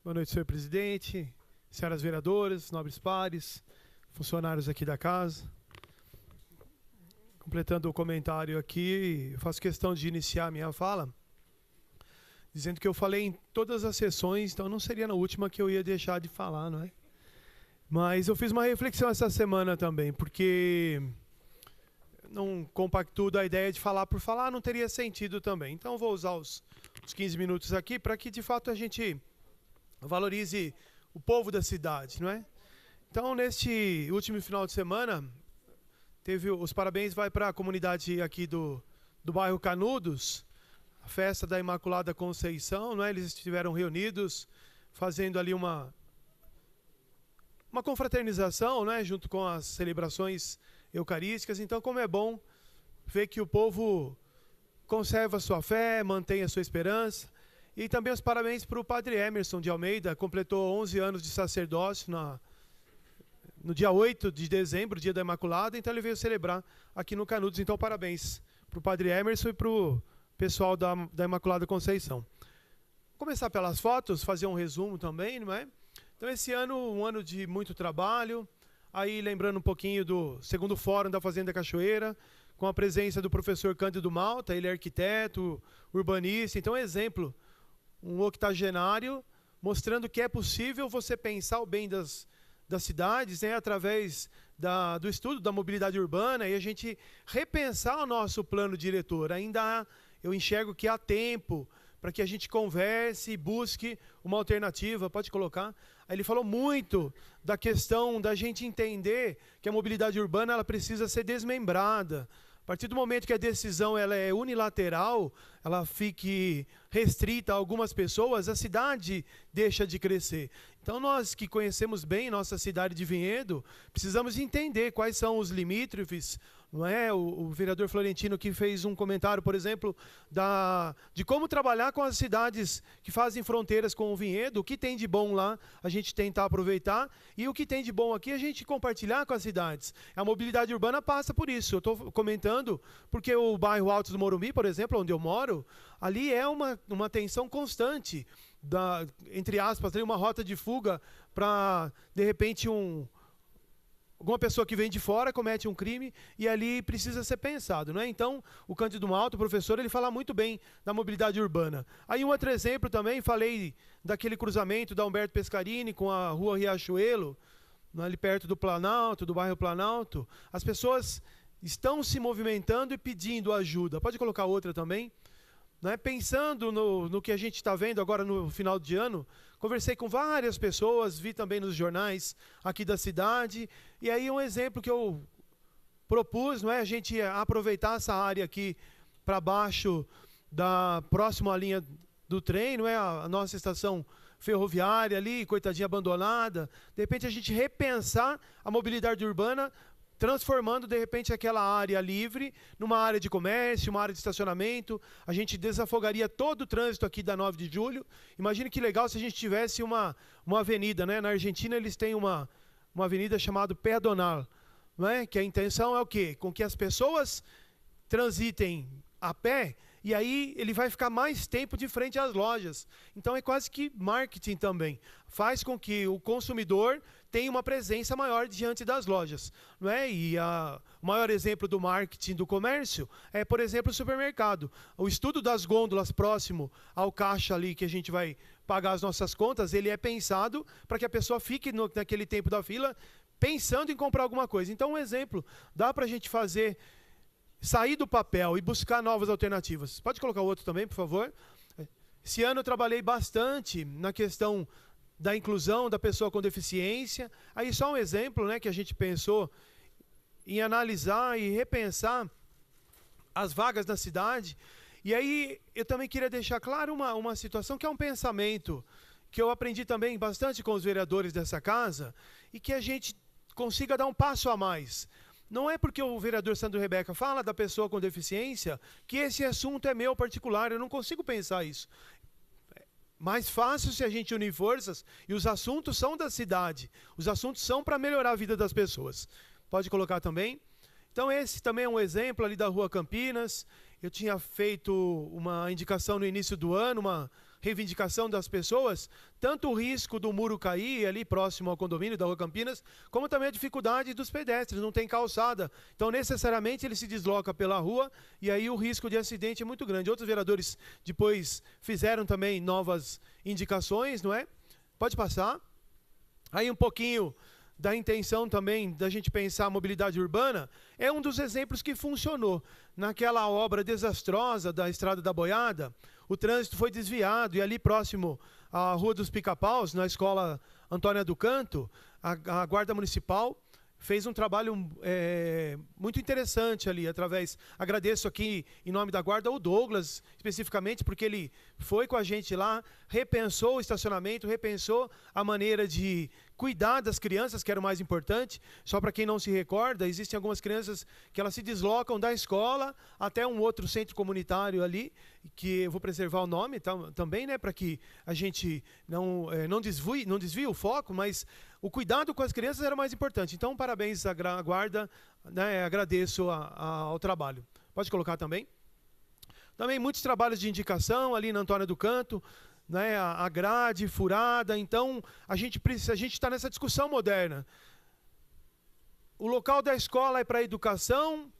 Boa noite, senhor presidente, senhoras vereadoras, nobres pares, funcionários aqui da casa. Completando o comentário aqui, eu faço questão de iniciar a minha fala dizendo que eu falei em todas as sessões, então não seria na última que eu ia deixar de falar, não é? Mas eu fiz uma reflexão essa semana também, porque não compactuo da ideia de falar por falar, não teria sentido também. Então eu vou usar os 15 minutos aqui para que de fato a gente valorize o povo da cidade, não é? Então, neste último final de semana, teve os parabéns vai para a comunidade aqui do bairro Canudos, a festa da Imaculada Conceição, não é? Eles estiveram reunidos, fazendo ali uma confraternização, né? Junto com as celebrações eucarísticas. Então, como é bom ver que o povo conserva a sua fé, mantém a sua esperança. E também os parabéns para o padre Emerson de Almeida, completou 11 anos de sacerdócio no dia 8 de dezembro, dia da Imaculada, então ele veio celebrar aqui no Canudos. Então, parabéns para o padre Emerson e para o pessoal da Imaculada Conceição. Vou começar pelas fotos, fazer um resumo também, não é? Então, esse ano, um ano de muito trabalho, aí lembrando um pouquinho do segundo Fórum da Fazenda Cachoeira, com a presença do professor Cândido Malta, ele é arquiteto, urbanista, então exemplo, um octogenário, mostrando que é possível você pensar o bem das cidades, né, através do estudo da mobilidade urbana e a gente repensar o nosso plano diretor. Ainda eu enxergo que há tempo para que a gente converse e busque uma alternativa. Pode colocar. Ele falou muito da questão da gente entender que a mobilidade urbana ela precisa ser desmembrada. A partir do momento que a decisão ela é unilateral, ela fique restrita a algumas pessoas, a cidade deixa de crescer. Então nós que conhecemos bem nossa cidade de Vinhedo, precisamos entender quais são os limítrofes, não é? O vereador Florentino que fez um comentário, por exemplo, de como trabalhar com as cidades que fazem fronteiras com o Vinhedo, o que tem de bom lá, a gente tentar aproveitar, e o que tem de bom aqui, a gente compartilhar com as cidades. A mobilidade urbana passa por isso. Eu estou comentando porque o bairro Alto do Morumbi, por exemplo, onde eu moro, ali é uma tensão constante, entre aspas, uma rota de fuga para, de repente, alguma pessoa que vem de fora comete um crime e ali precisa ser pensado, não é? Então, o Cândido Malta, o professor, ele fala muito bem da mobilidade urbana. Aí um outro exemplo também, falei daquele cruzamento da Humberto Pescarini com a rua Riachuelo, ali perto do Planalto, do bairro Planalto. As pessoas estão se movimentando e pedindo ajuda. Pode colocar outra também? Né? Pensando no que a gente está vendo agora no final de ano, conversei com várias pessoas, vi também nos jornais aqui da cidade, e aí um exemplo que eu propus, não é, a gente aproveitar essa área aqui para baixo próximo à linha do trem, não é, a nossa estação ferroviária ali, coitadinha abandonada, de repente a gente repensar a mobilidade urbana, transformando, de repente, aquela área livre numa área de comércio, uma área de estacionamento. A gente desafogaria todo o trânsito aqui da 9 de julho. Imagine que legal se a gente tivesse uma avenida, né? Na Argentina, eles têm uma avenida chamada Peatonal, não é? Que a intenção é o quê? Com que as pessoas transitem a pé, e aí ele vai ficar mais tempo de frente às lojas. Então é quase que marketing também. Faz com que o consumidor tenha uma presença maior diante das lojas, não é? E o maior exemplo do marketing do comércio é, por exemplo, o supermercado. O estudo das gôndolas próximo ao caixa ali que a gente vai pagar as nossas contas, ele é pensado para que a pessoa fique naquele tempo da fila pensando em comprar alguma coisa. Então um exemplo, dá para a gente sair do papel e buscar novas alternativas. Pode colocar outro também, por favor? Esse ano eu trabalhei bastante na questão da inclusão da pessoa com deficiência. Aí só um exemplo, né, que a gente pensou em analisar e repensar as vagas na cidade. E aí eu também queria deixar claro uma situação que é um pensamento que eu aprendi também bastante com os vereadores dessa casa e que a gente consiga dar um passo a mais. Não é porque o vereador Sandro Rebeca fala da pessoa com deficiência que esse assunto é meu particular. Eu não consigo pensar isso. É mais fácil se a gente unir forças e os assuntos são da cidade. Os assuntos são para melhorar a vida das pessoas. Pode colocar também? Então esse também é um exemplo ali da Rua Campinas. Eu tinha feito uma indicação no início do ano, uma reivindicação das pessoas, tanto o risco do muro cair ali próximo ao condomínio da Rua Campinas, como também a dificuldade dos pedestres, não tem calçada. Então, necessariamente, ele se desloca pela rua e aí o risco de acidente é muito grande. Outros vereadores depois fizeram também novas indicações, não é? Pode passar. Aí um pouquinho da intenção também da gente pensar a mobilidade urbana, é um dos exemplos que funcionou. Naquela obra desastrosa da Estrada da Boiada, o trânsito foi desviado e ali próximo à Rua dos Pica-Paus, na Escola Antônia do Canto, a Guarda Municipal fez um trabalho muito interessante ali, agradeço aqui em nome da Guarda o Douglas, especificamente, porque ele foi com a gente lá, repensou o estacionamento, repensou a maneira de cuidar das crianças, que era o mais importante. Só para quem não se recorda, existem algumas crianças que elas se deslocam da escola até um outro centro comunitário ali, que eu vou preservar o nome também, né, para que a gente não desvie o foco, mas o cuidado com as crianças era mais importante. Então, parabéns à Guarda, né, agradeço ao trabalho. Pode colocar também. Também muitos trabalhos de indicação ali na Antônia do Canto, né, a grade furada. Então, a gente está nessa discussão moderna. O local da escola é para a educação,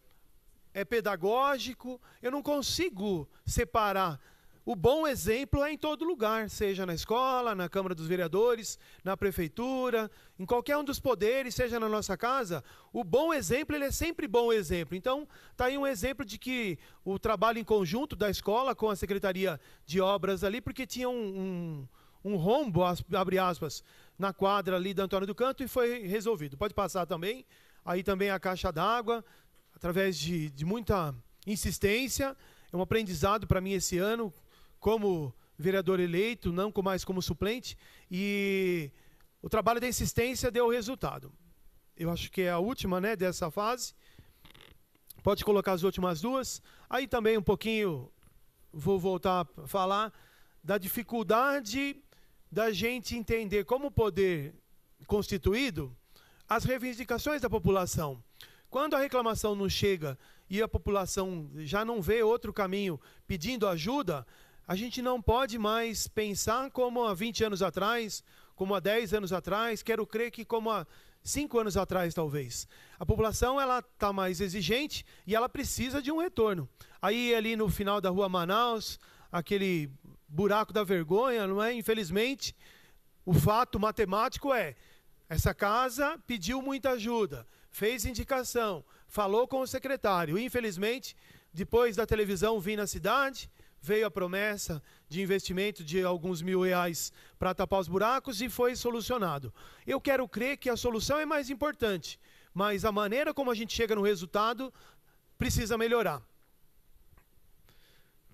é pedagógico. Eu não consigo separar. O bom exemplo é em todo lugar, seja na escola, na Câmara dos Vereadores, na Prefeitura, em qualquer um dos poderes, seja na nossa casa. O bom exemplo, ele é sempre bom exemplo. Então, está aí um exemplo de que o trabalho em conjunto da escola com a Secretaria de Obras ali, porque tinha um rombo, abre aspas, na quadra ali da Antônia do Canto e foi resolvido. Pode passar também. Aí também a caixa d'água, através de muita insistência. É um aprendizado para mim esse ano, como vereador eleito, não mais como suplente, e o trabalho da insistência deu resultado. Eu acho que é a última, né, dessa fase. Pode colocar as últimas duas. Aí também um pouquinho, vou voltar a falar, da dificuldade da gente entender como poder constituído as reivindicações da população. Quando a reclamação não chega e a população já não vê outro caminho pedindo ajuda, a gente não pode mais pensar como há 20 anos atrás, como há 10 anos atrás, quero crer que como há 5 anos atrás, talvez. A população está mais exigente e ela precisa de um retorno. Aí ali no final da Rua Manaus, aquele buraco da vergonha, não é? Infelizmente, o fato matemático é, essa casa pediu muita ajuda, fez indicação, falou com o secretário. Infelizmente, depois da televisão vir na cidade, veio a promessa de investimento de alguns R$1.000 para tapar os buracos e foi solucionado. Eu quero crer que a solução é mais importante, mas a maneira como a gente chega no resultado precisa melhorar.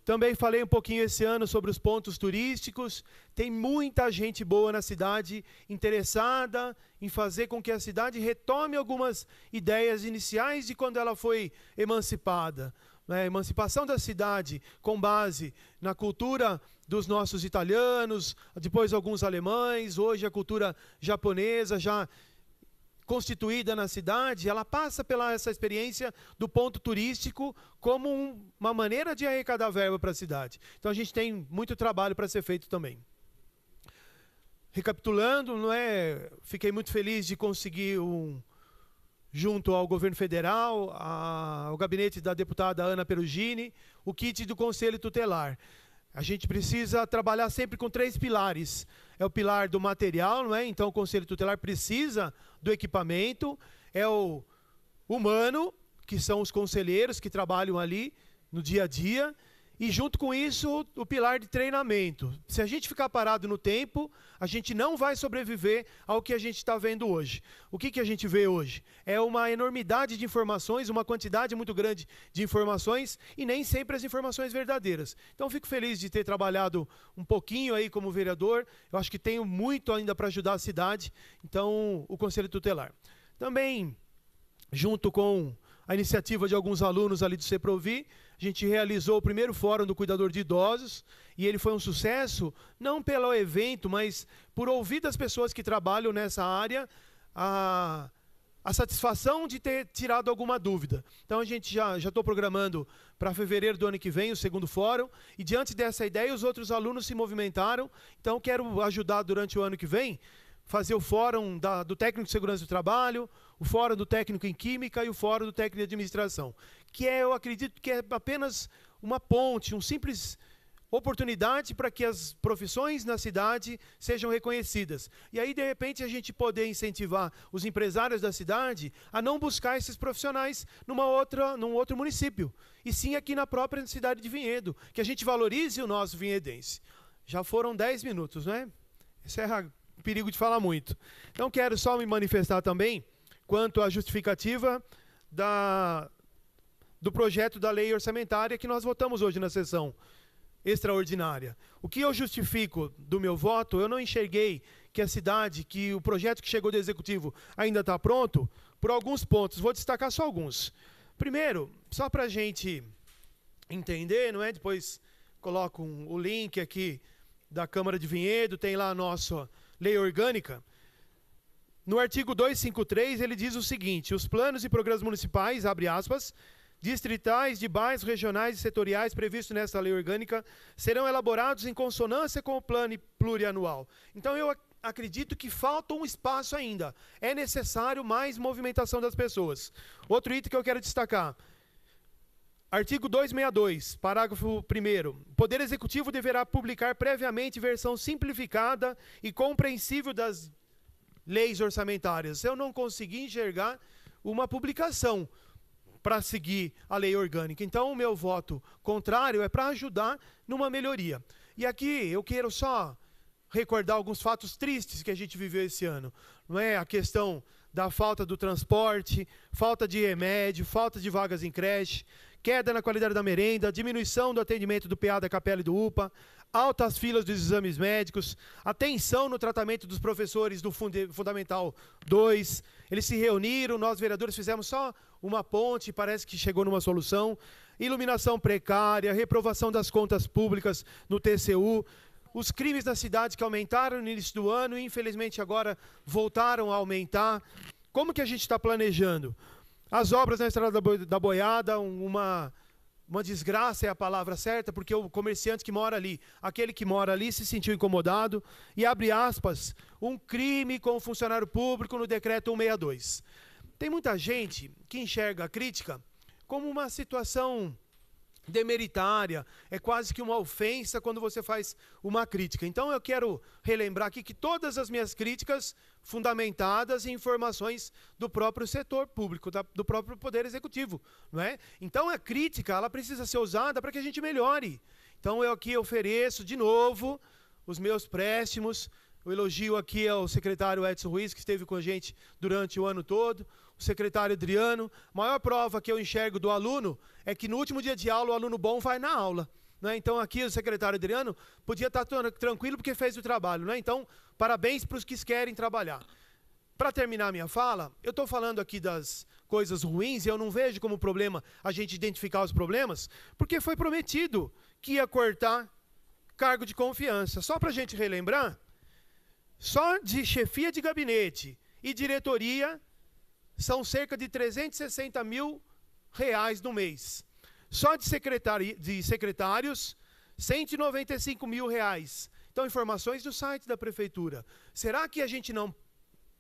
Também falei um pouquinho esse ano sobre os pontos turísticos. Tem muita gente boa na cidade interessada em fazer com que a cidade retome algumas ideias iniciais de quando ela foi emancipada. A emancipação da cidade com base na cultura dos nossos italianos, depois alguns alemães, hoje a cultura japonesa já constituída na cidade, ela passa pela essa experiência do ponto turístico como uma maneira de arrecadar verba para a cidade. Então a gente tem muito trabalho para ser feito também. Recapitulando, fiquei muito feliz de conseguir junto ao governo federal, ao gabinete da deputada Ana Perugini, o kit do Conselho Tutelar. A gente precisa trabalhar sempre com 3 pilares. É o pilar do material, não é? Então o Conselho Tutelar precisa do equipamento, é o humano, que são os conselheiros que trabalham ali no dia a dia, e junto com isso o pilar de treinamento. Se a gente ficar parado no tempo, a gente não vai sobreviver ao que a gente está vendo hoje. O que a gente vê hoje? É uma enormidade de informações, uma quantidade muito grande de informações e nem sempre as informações verdadeiras. Então fico feliz de ter trabalhado um pouquinho aí como vereador. Eu acho que tenho muito ainda para ajudar a cidade. Então o Conselho Tutelar. Também, junto com a iniciativa de alguns alunos ali do CEPROVI, a gente realizou o primeiro fórum do cuidador de idosos e ele foi um sucesso, não pelo evento, mas por ouvir das pessoas que trabalham nessa área a satisfação de ter tirado alguma dúvida. Então a gente já estou programando para fevereiro do ano que vem o segundo fórum, e diante dessa ideia os outros alunos se movimentaram. Então quero ajudar durante o ano que vem, fazer o fórum do técnico de segurança do trabalho, o fórum do técnico em química e o fórum do técnico de administração, que eu acredito que é apenas uma ponte, um simples oportunidade para que as profissões na cidade sejam reconhecidas. E aí, de repente, a gente poder incentivar os empresários da cidade a não buscar esses profissionais num outro município, e sim aqui na própria cidade de Vinhedo, que a gente valorize o nosso vinhedense. Já foram 10 minutos, né? Esse é o perigo de falar muito. Então, quero só me manifestar também quanto à justificativa do projeto da lei orçamentária que nós votamos hoje na sessão extraordinária. O que eu justifico do meu voto, eu não enxerguei que a cidade, que o projeto que chegou do Executivo ainda está pronto, por alguns pontos. Vou destacar só alguns. Primeiro, só para a gente entender, não é? Depois coloco o link aqui da Câmara de Vinhedo, tem lá a nossa lei orgânica. No artigo 253, ele diz o seguinte: os planos e programas municipais, abre aspas, distritais, de bairros, regionais e setoriais previstos nesta lei orgânica serão elaborados em consonância com o plano plurianual. Então eu acredito que falta um espaço ainda. É necessário mais movimentação das pessoas. Outro item que eu quero destacar. Artigo 262, parágrafo 1º. O Poder Executivo deverá publicar previamente versão simplificada e compreensível das leis orçamentárias. Eu não consegui enxergar uma publicação para seguir a lei orgânica. Então, o meu voto contrário é para ajudar numa melhoria. E aqui eu quero só recordar alguns fatos tristes que a gente viveu esse ano. Não é? A questão da falta do transporte, falta de remédio, falta de vagas em creche, queda na qualidade da merenda, diminuição do atendimento do PA, da Capela e do UPA, altas filas dos exames médicos, atenção no tratamento dos professores do Fundamental 2. Eles se reuniram, nós vereadores fizemos só uma ponte, parece que chegou numa solução. Iluminação precária, reprovação das contas públicas no TCU, os crimes na cidade que aumentaram no início do ano e infelizmente agora voltaram a aumentar. Como que a gente está planejando? As obras na Estrada da Boiada, uma desgraça é a palavra certa, porque o comerciante que mora ali, aquele que mora ali se sentiu incomodado, e abre aspas, um crime com o funcionário público no decreto 162. Tem muita gente que enxerga a crítica como uma situação demeritária, é quase que uma ofensa quando você faz uma crítica. Então eu quero relembrar aqui que todas as minhas críticas fundamentadas em informações do próprio setor público, do próprio Poder Executivo, não é? Então a crítica, ela precisa ser usada para que a gente melhore. Então eu aqui ofereço de novo os meus préstimos, o elogio aqui ao secretário Edson Ruiz, que esteve com a gente durante o ano todo, o secretário Adriano. A maior prova que eu enxergo do aluno é que no último dia de aula o aluno bom vai na aula, né? Então aqui o secretário Adriano podia estar tranquilo porque fez o trabalho, né? Então parabéns para os que querem trabalhar. Para terminar minha fala, eu estou falando aqui das coisas ruins e eu não vejo como problema a gente identificar os problemas, porque foi prometido que ia cortar cargo de confiança. Só para a gente relembrar, só de chefia de gabinete e diretoria são cerca de R$360 mil no mês. Só de secretários, R$195 mil. Então, informações do site da prefeitura. Será que a gente não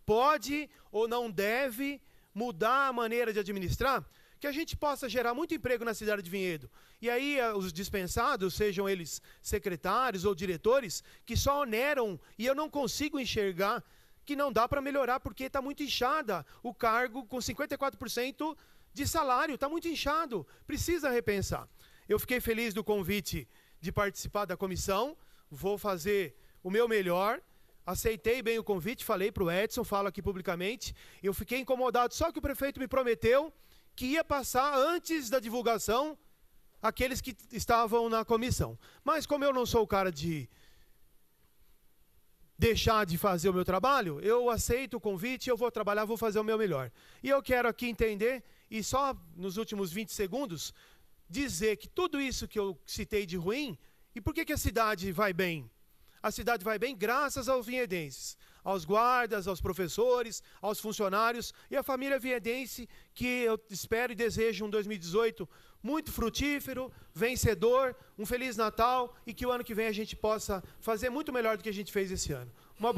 pode ou não deve mudar a maneira de administrar? Que a gente possa gerar muito emprego na cidade de Vinhedo. E aí os dispensados, sejam eles secretários ou diretores, que só oneram, e eu não consigo enxergar que não dá para melhorar, porque está muito inchada o cargo com 54% de salário, está muito inchado, precisa repensar. Eu fiquei feliz do convite de participar da comissão, vou fazer o meu melhor, aceitei bem o convite, falei para o Edson, falo aqui publicamente, eu fiquei incomodado, só que o prefeito me prometeu que ia passar antes da divulgação aqueles que estavam na comissão. Mas como eu não sou o cara de deixar de fazer o meu trabalho, eu aceito o convite, eu vou trabalhar, vou fazer o meu melhor. E eu quero aqui entender, e só nos últimos 20 segundos, dizer que tudo isso que eu citei de ruim, e por que a cidade vai bem? a cidade vai bem graças aos vinhedenses, aos guardas, aos professores, aos funcionários e à família vinhedense, que eu espero e desejo um 2018 muito frutífero, vencedor, um Feliz Natal e que o ano que vem a gente possa fazer muito melhor do que a gente fez esse ano. Uma boa